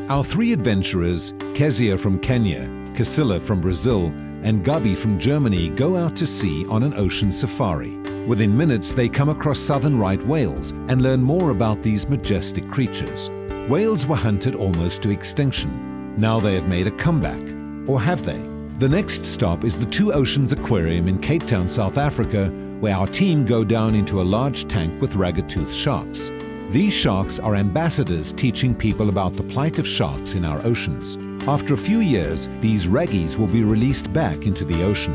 Our three adventurers, Kezia from Kenya, Casilla from Brazil, and Gabi from Germany, go out to sea on an ocean safari. Within minutes, they come across southern right whales and learn more about these majestic creatures. Whales were hunted almost to extinction. Now they have made a comeback. Or have they? The next stop is the Two Oceans Aquarium in Cape Town, South Africa, where our team go down into a large tank with ragged-toothed sharks. These sharks are ambassadors teaching people about the plight of sharks in our oceans. After a few years, these raggies will be released back into the ocean.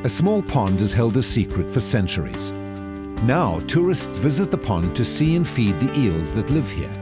A small pond has held a secret for centuries. Now, tourists visit the pond to see and feed the eels that live here.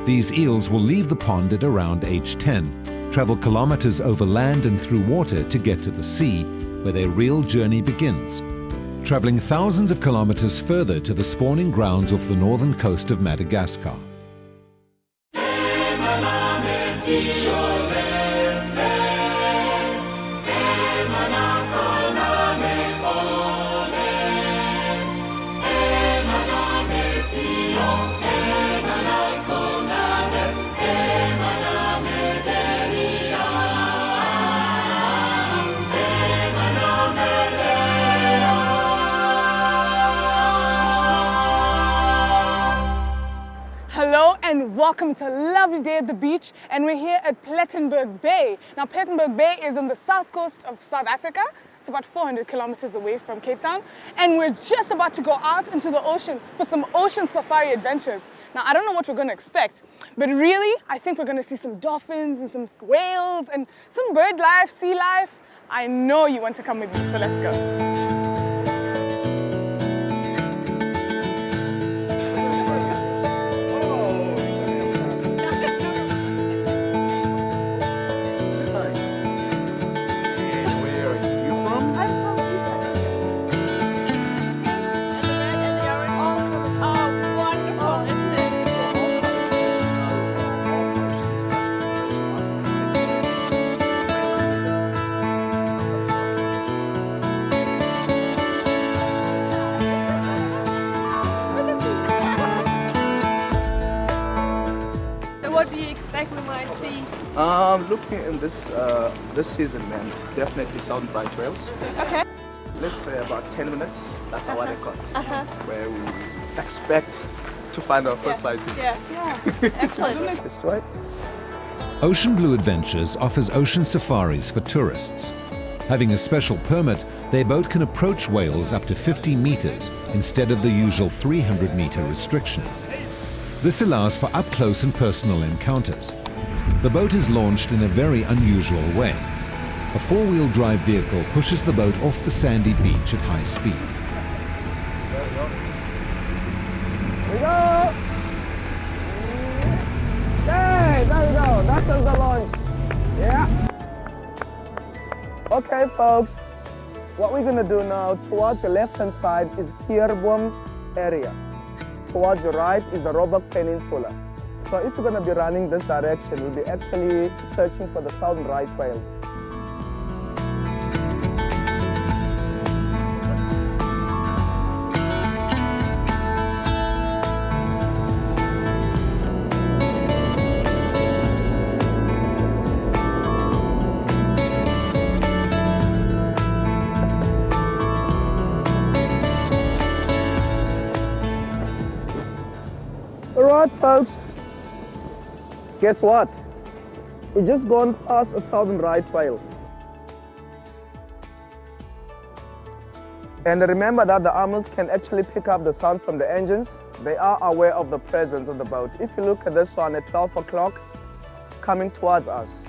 These eels will leave the pond at around age 10, travel kilometers over land and through water to get to the sea, where their real journey begins. Traveling thousands of kilometers further to the spawning grounds off the northern coast of Madagascar. Hello and welcome to a lovely day at the beach, and we're here at Plettenberg Bay. Now Plettenberg Bay is on the south coast of South Africa. It's about 400 kilometers away from Cape Town, and we're just about to go out into the ocean for some ocean safari adventures. Now I don't know what we're going to expect, but really I think we're going to see some dolphins and some whales and some bird life, sea life. I know you want to come with me, so let's go. What do you expect we might see? Looking in this season, man, definitely southern right whales. Okay. Let's say about 10 minutes. That's our record. Where we expect to find our first sighting. Yeah. Excellent. This way. Ocean Blue Adventures offers ocean safaris for tourists. Having a special permit, their boat can approach whales up to 50 meters instead of the usual 300-meter restriction. This allows for up-close and personal encounters. The boat is launched in a very unusual way. A four-wheel drive vehicle pushes the boat off the sandy beach at high speed. There we go! Hey, there we go. That's the launch. Yeah. Okay, folks. What we're going to do now, towards the left-hand side is Kierboom's area. Towards the right is the Roebuck Peninsula. So if we're going to be running this direction, we'll be actually searching for the southern right whales. Alright folks, guess what? We just gone past a southern right whale. And remember that the animals can actually pick up the sound from the engines. They are aware of the presence of the boat. If you look at this one at 12 o'clock coming towards us,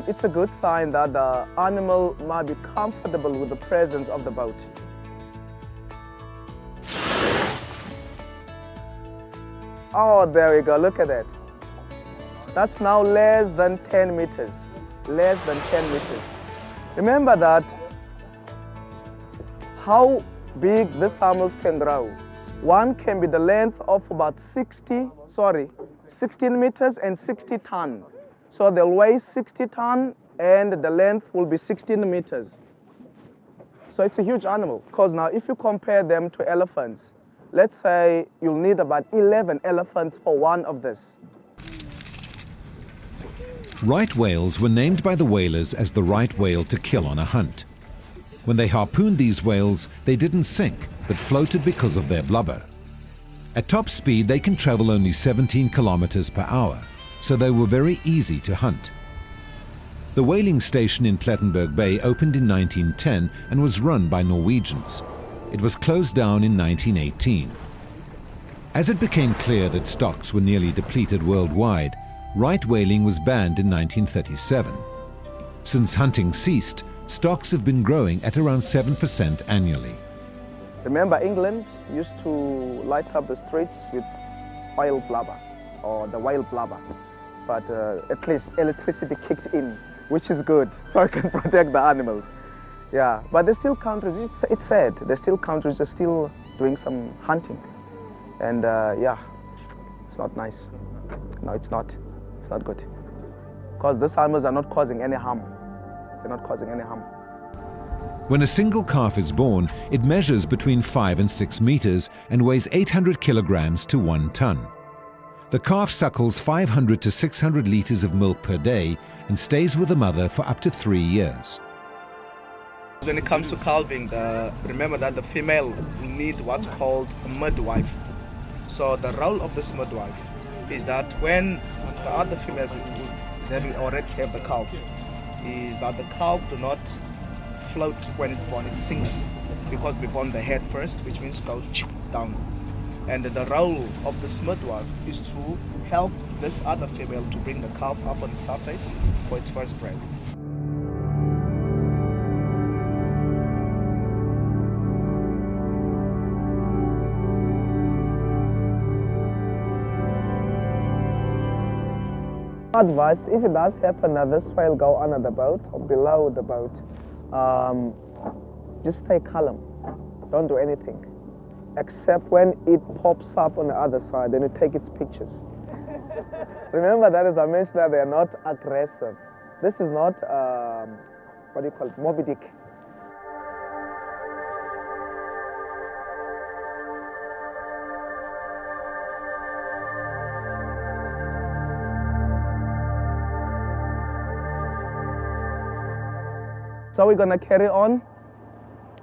it's a good sign that the animal might be comfortable with the presence of the boat. Oh, there we go, look at that. That's now less than 10 meters. Less than 10 meters. Remember that how big these animals can grow. One can be the length of about 16 meters and 60 ton. So they'll weigh 60 ton and the length will be 16 meters. So it's a huge animal, because now if you compare them to elephants, let's say you'll need about 11 elephants for one of this. Right whales were named by the whalers as the right whale to kill on a hunt. When they harpooned these whales, they didn't sink, but floated because of their blubber. At top speed, they can travel only 17 kilometers per hour, so they were very easy to hunt. The whaling station in Plettenberg Bay opened in 1910 and was run by Norwegians. It was closed down in 1918. As it became clear that stocks were nearly depleted worldwide, right whaling was banned in 1937. Since hunting ceased, stocks have been growing at around 7% annually. Remember, England used to light up the streets with oil blubber, or the whale blubber. But at least electricity kicked in, which is good, so it can protect the animals. Yeah, but there's still countries, it's sad, there's still countries that are still doing some hunting. And yeah, it's not nice. No, it's not. It's not good. Because these animals are not causing any harm. They're not causing any harm. When a single calf is born, it measures between 5 and 6 meters and weighs 800 kilograms to 1 ton. The calf suckles 500 to 600 liters of milk per day and stays with the mother for up to 3 years. When it comes to calving, remember that the female will need what's called a midwife. So the role of this midwife is that when the other female is having already have the calf, is that the calf do not float when it's born, it sinks because we born the head first, which means goes down. And the role of this midwife is to help this other female to bring the calf up on the surface for its first breath. Advice, if it does happen that this whale go under the boat or below the boat, just stay calm. Don't do anything. Except when it pops up on the other side, then you take its pictures. Remember that, as I mentioned, that they are not aggressive. This is not, what do you call it, Moby Dick. So we're gonna carry on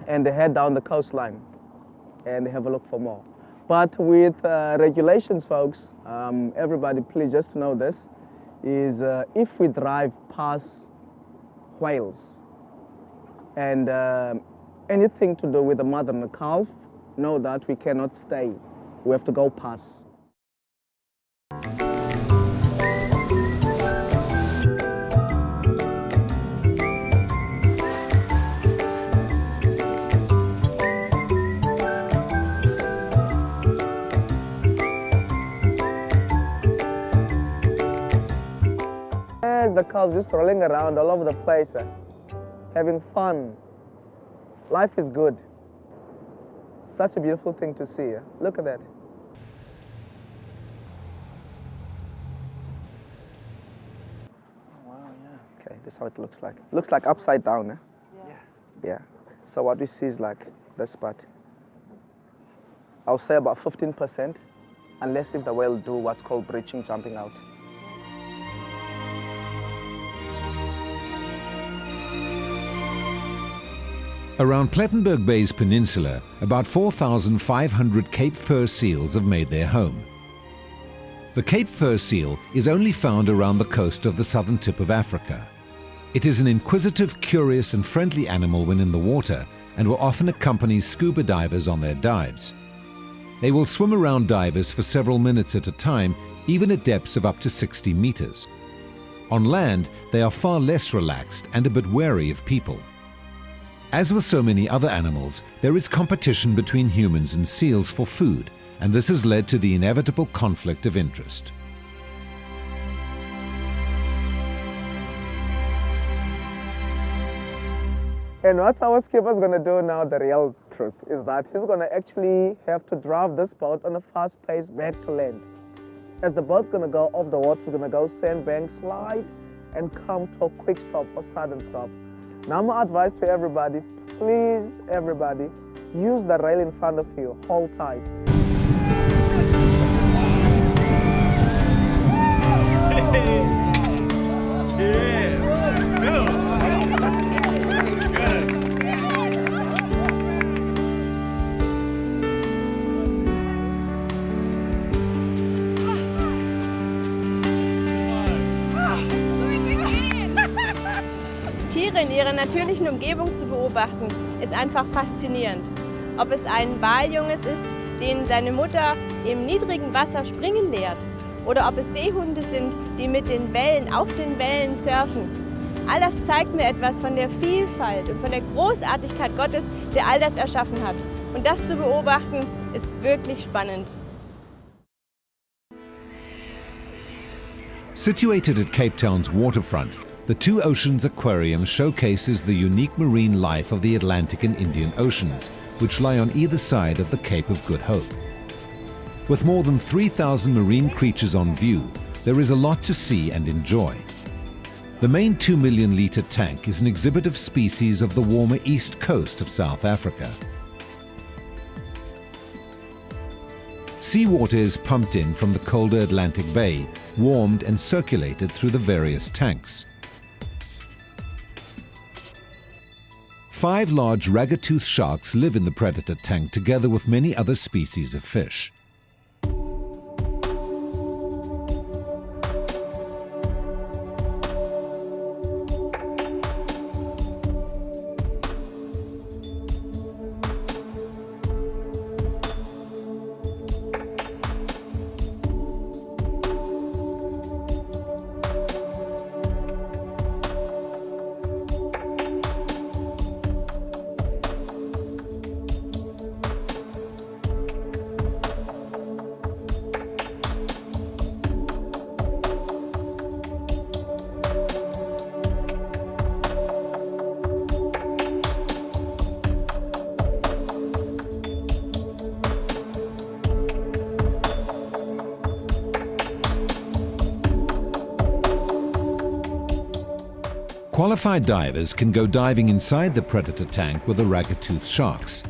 and head down the coastline and have a look for more. But with regulations, folks, everybody please just know this, is if we drive past whales and anything to do with the mother and the calf, know that we cannot stay. We have to go past. The calf just rolling around all over the place, having fun. Life is good. Such a beautiful thing to see. Look at that. Wow, yeah. Okay, this is how it looks like. Looks like upside down, eh? Yeah. So what we see is like this part. I'll say about 15%, unless if the whale do what's called breaching, jumping out. Around Plettenberg Bay's peninsula, about 4,500 Cape fur seals have made their home. The Cape fur seal is only found around the coast of the southern tip of Africa. It is an inquisitive, curious and friendly animal when in the water and will often accompany scuba divers on their dives. They will swim around divers for several minutes at a time, even at depths of up to 60 meters. On land, they are far less relaxed and a bit wary of people. As with so many other animals, there is competition between humans and seals for food, and this has led to the inevitable conflict of interest. And what our skipper is going to do now, the real truth, is that he's going to actually have to drive this boat on a fast pace back to land. As the boat's going to go off the water, it's going to go sandbank, slide, and come to a quick stop or sudden stop. Now my advice to everybody, please everybody, use the rail in front of you, hold tight. Tiere in ihrer natürlichen Umgebung zu beobachten, ist einfach faszinierend. Ob es ein Waljunges ist, den seine Mutter im niedrigen Wasser springen lehrt, oder ob es Seehunde sind, die mit den Wellen auf den Wellen surfen. All das zeigt mir etwas von der Vielfalt und von der Großartigkeit Gottes, der all das erschaffen hat. Und das zu beobachten, ist wirklich spannend. Situated at Cape Town's waterfront, the Two Oceans Aquarium showcases the unique marine life of the Atlantic and Indian Oceans, which lie on either side of the Cape of Good Hope. With more than 3,000 marine creatures on view, there is a lot to see and enjoy. The main 2 million litre tank is an exhibit of species of the warmer east coast of South Africa. Seawater is pumped in from the colder Atlantic Bay, warmed and circulated through the various tanks. 5 large ragged-toothed sharks live in the predator tank together with many other species of fish. Qualified divers can go diving inside the predator tank with the ragged-toothed sharks.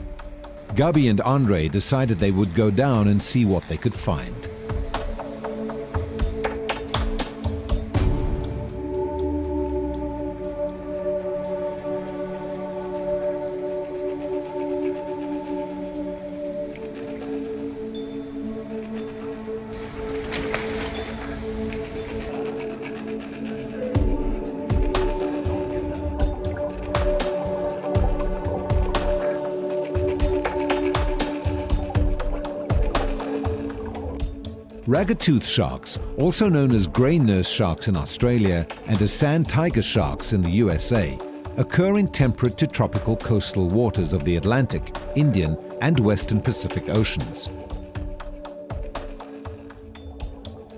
Gabi and Andre decided they would go down and see what they could find. Ragged-toothed sharks, also known as grey nurse sharks in Australia and as sand tiger sharks in the USA, occur in temperate to tropical coastal waters of the Atlantic, Indian and Western Pacific Oceans.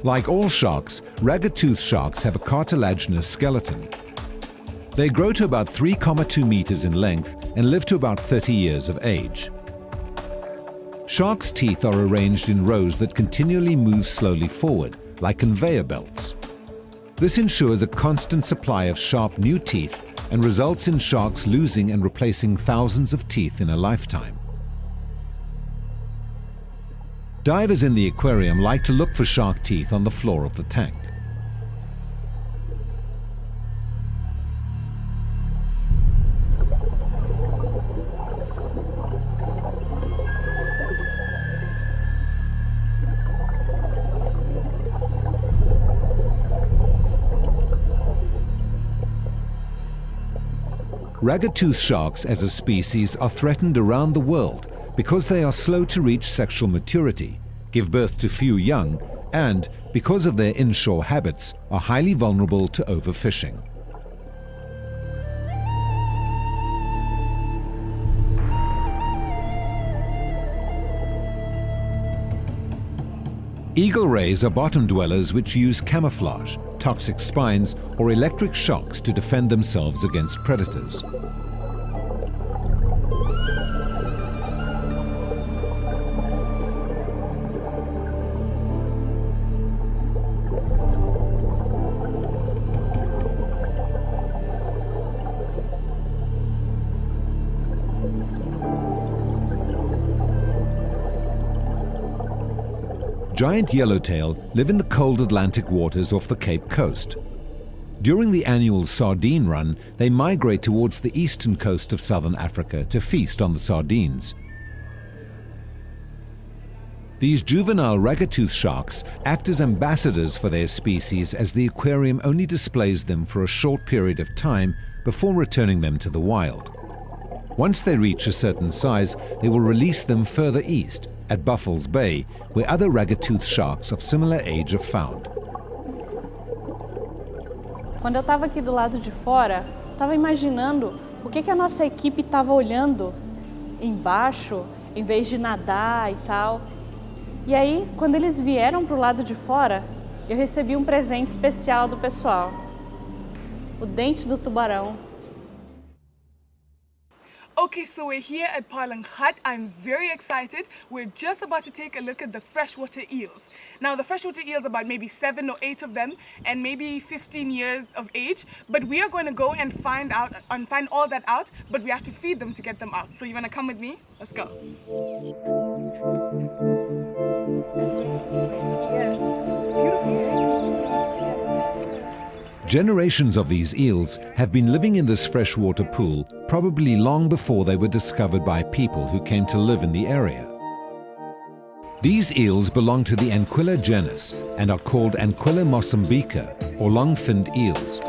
Like all sharks, ragged-toothed sharks have a cartilaginous skeleton. They grow to about 3,2 meters in length and live to about 30 years of age. Sharks' teeth are arranged in rows that continually move slowly forward, like conveyor belts. This ensures a constant supply of sharp new teeth and results in sharks losing and replacing thousands of teeth in a lifetime. Divers in the aquarium like to look for shark teeth on the floor of the tank. Ragged-toothed sharks as a species are threatened around the world because they are slow to reach sexual maturity, give birth to few young, and, because of their inshore habits, are highly vulnerable to overfishing. Eagle rays are bottom dwellers which use camouflage, toxic spines, or electric shocks to defend themselves against predators. Giant yellowtail live in the cold Atlantic waters off the Cape Coast. During the annual sardine run, they migrate towards the eastern coast of southern Africa to feast on the sardines. These juvenile ragged-tooth sharks act as ambassadors for their species, as the aquarium only displays them for a short period of time before returning them to the wild. Once they reach a certain size, they will release them further east, at Buffalo's Bay, where other ragged-tooth sharks of similar age are found. Quando eu estava aqui do lado de fora, eu estava imaginando o que a nossa equipe estava olhando embaixo, em vez de nadar e tal. E aí, quando eles vieram para o lado de fora, eu recebi um presente especial do pessoal. O dente do tubarão. Okay, so we're here at Palang Hut. I'm very excited. We're just about to take a look at the freshwater eels. Now, the freshwater eels, about maybe 7 or 8 of them, and maybe 15 years of age. But we are going to go and find all that out, but we have to feed them to get them out. So you want to come with me? Let's go. Generations of these eels have been living in this freshwater pool probably long before they were discovered by people who came to live in the area. These eels belong to the Anquilla genus and are called Anquilla mozambica, or long-finned eels.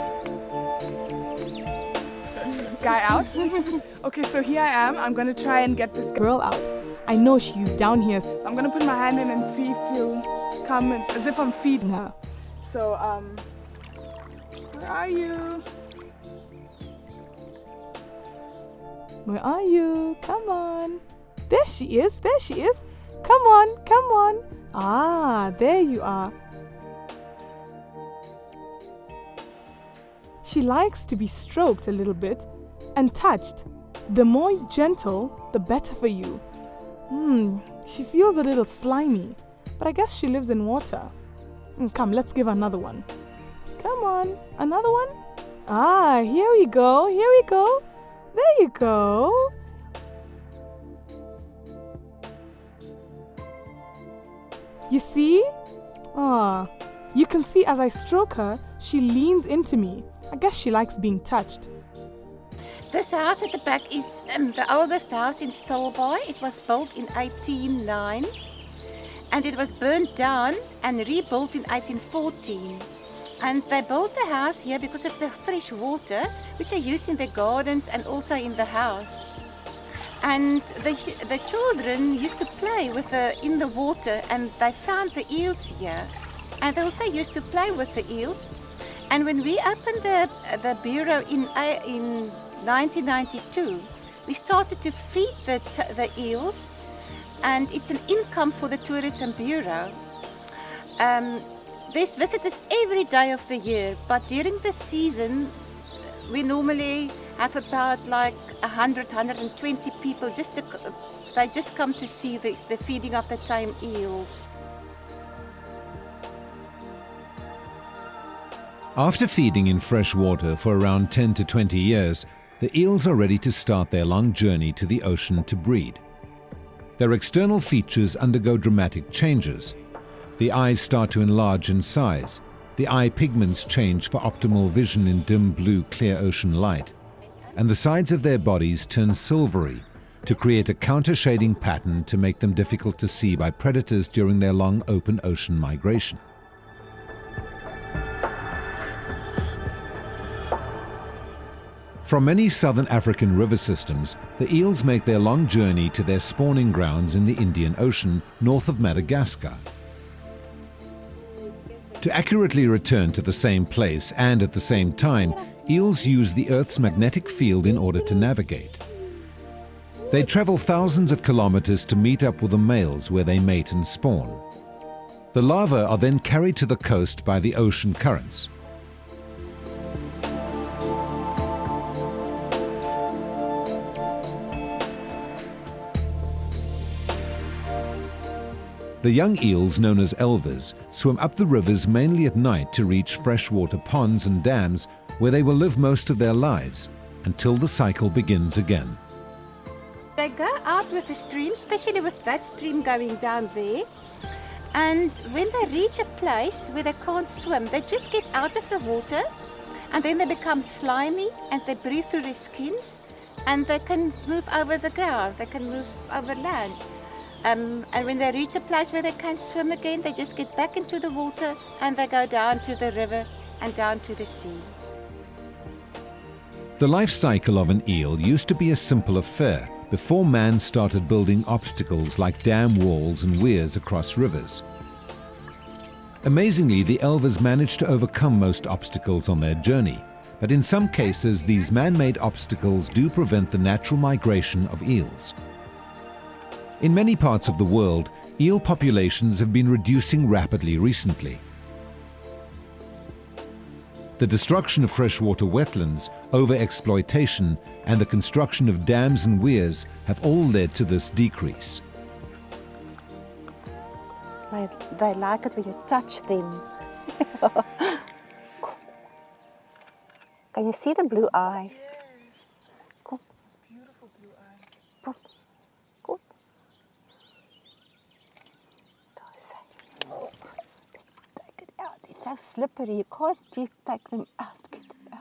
Guy out? Okay, so here I am. I'm going to try and get this girl out. I know she's down here. So I'm going to put my hand in and see if she'll come in, as if I'm feeding her. So, where are you? Where are you? Come on. There she is. There she is. Come on. Come on. Ah, there you are. She likes to be stroked a little bit and touched. The more gentle, the better for you. She feels a little slimy, but I guess she lives in water. Come, let's give her another one. Come on, another one? Ah, here we go, here we go. There you go. You see? Ah, you can see as I stroke her, she leans into me. I guess she likes being touched. This house at the back is the oldest house in Stilbaai. It was built in 1809 and it was burnt down and rebuilt in 1814. And they built the house here because of the fresh water which they used in the gardens and also in the house. And the children used to play in the water, and they found the eels here. And they also used to play with the eels. And when we opened the bureau in 1992, we started to feed the eels, and it's an income for the Tourism Bureau. There's visitors every day of the year, but during the season, we normally have about like 120 people. They just come to see the feeding of the tame eels. After feeding in fresh water for around 10 to 20 years, the eels are ready to start their long journey to the ocean to breed. Their external features undergo dramatic changes. The eyes start to enlarge in size. The eye pigments change for optimal vision in dim blue clear ocean light. And the sides of their bodies turn silvery to create a counter-shading pattern to make them difficult to see by predators during their long open ocean migration. From many southern African river systems, the eels make their long journey to their spawning grounds in the Indian Ocean north of Madagascar. To accurately return to the same place and at the same time, eels use the Earth's magnetic field in order to navigate. They travel thousands of kilometers to meet up with the males where they mate and spawn. The larvae are then carried to the coast by the ocean currents. The young eels, known as elvers, swim up the rivers mainly at night to reach freshwater ponds and dams where they will live most of their lives until the cycle begins again. They go out with the stream, especially with that stream going down there. And when they reach a place where they can't swim, they just get out of the water and then they become slimy and they breathe through their skins and they can move over the ground, they can move over land. And when they reach a place where they can swim again, they just get back into the water and they go down to the river and down to the sea. The life cycle of an eel used to be a simple affair before man started building obstacles like dam walls and weirs across rivers. Amazingly, the elvers managed to overcome most obstacles on their journey, but in some cases these man-made obstacles do prevent the natural migration of eels. In many parts of the world, eel populations have been reducing rapidly recently. The destruction of freshwater wetlands, overexploitation, and the construction of dams and weirs have all led to this decrease. They like it when you touch them. Can you see the blue eyes? Kom. Beautiful blue eyes. Kom. Kom. Daar is hy. Oh, take it out. It's so slippery. You can't take them out. Get it out.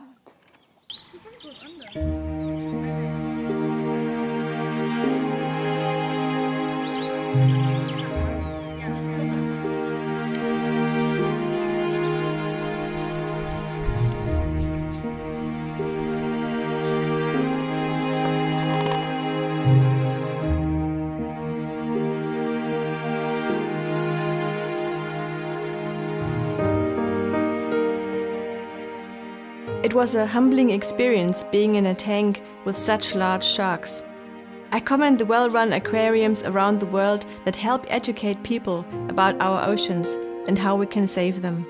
It was a humbling experience being in a tank with such large sharks. I commend the well-run aquariums around the world that help educate people about our oceans and how we can save them.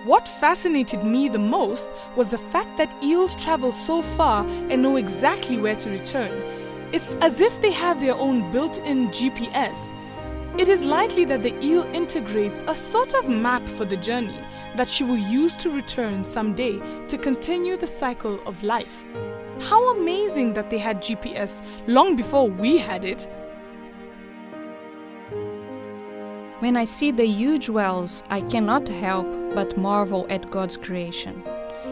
What fascinated me the most was the fact that eels travel so far and know exactly where to return. It's as if they have their own built-in GPS. It is likely that the eel integrates a sort of map for the journey that she will use to return someday to continue the cycle of life. How amazing that they had GPS long before we had it. When I see the huge whales, I cannot help but marvel at God's creation.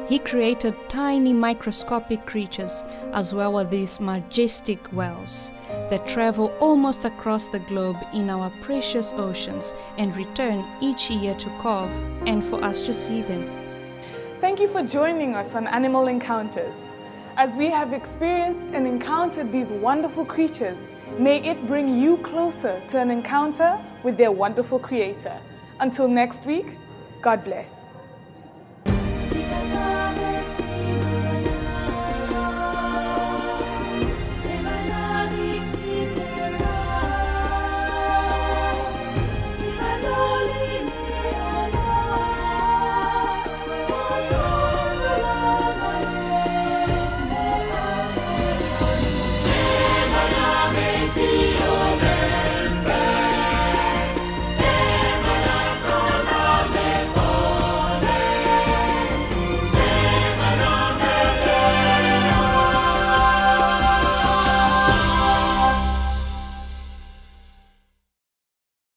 He created tiny microscopic creatures as well as these majestic whales that travel almost across the globe in our precious oceans and return each year to Cove and for us to see them. Thank you for joining us on Animal Encounters. As we have experienced and encountered these wonderful creatures, may it bring you closer to an encounter with their wonderful creator. Until next week, God bless.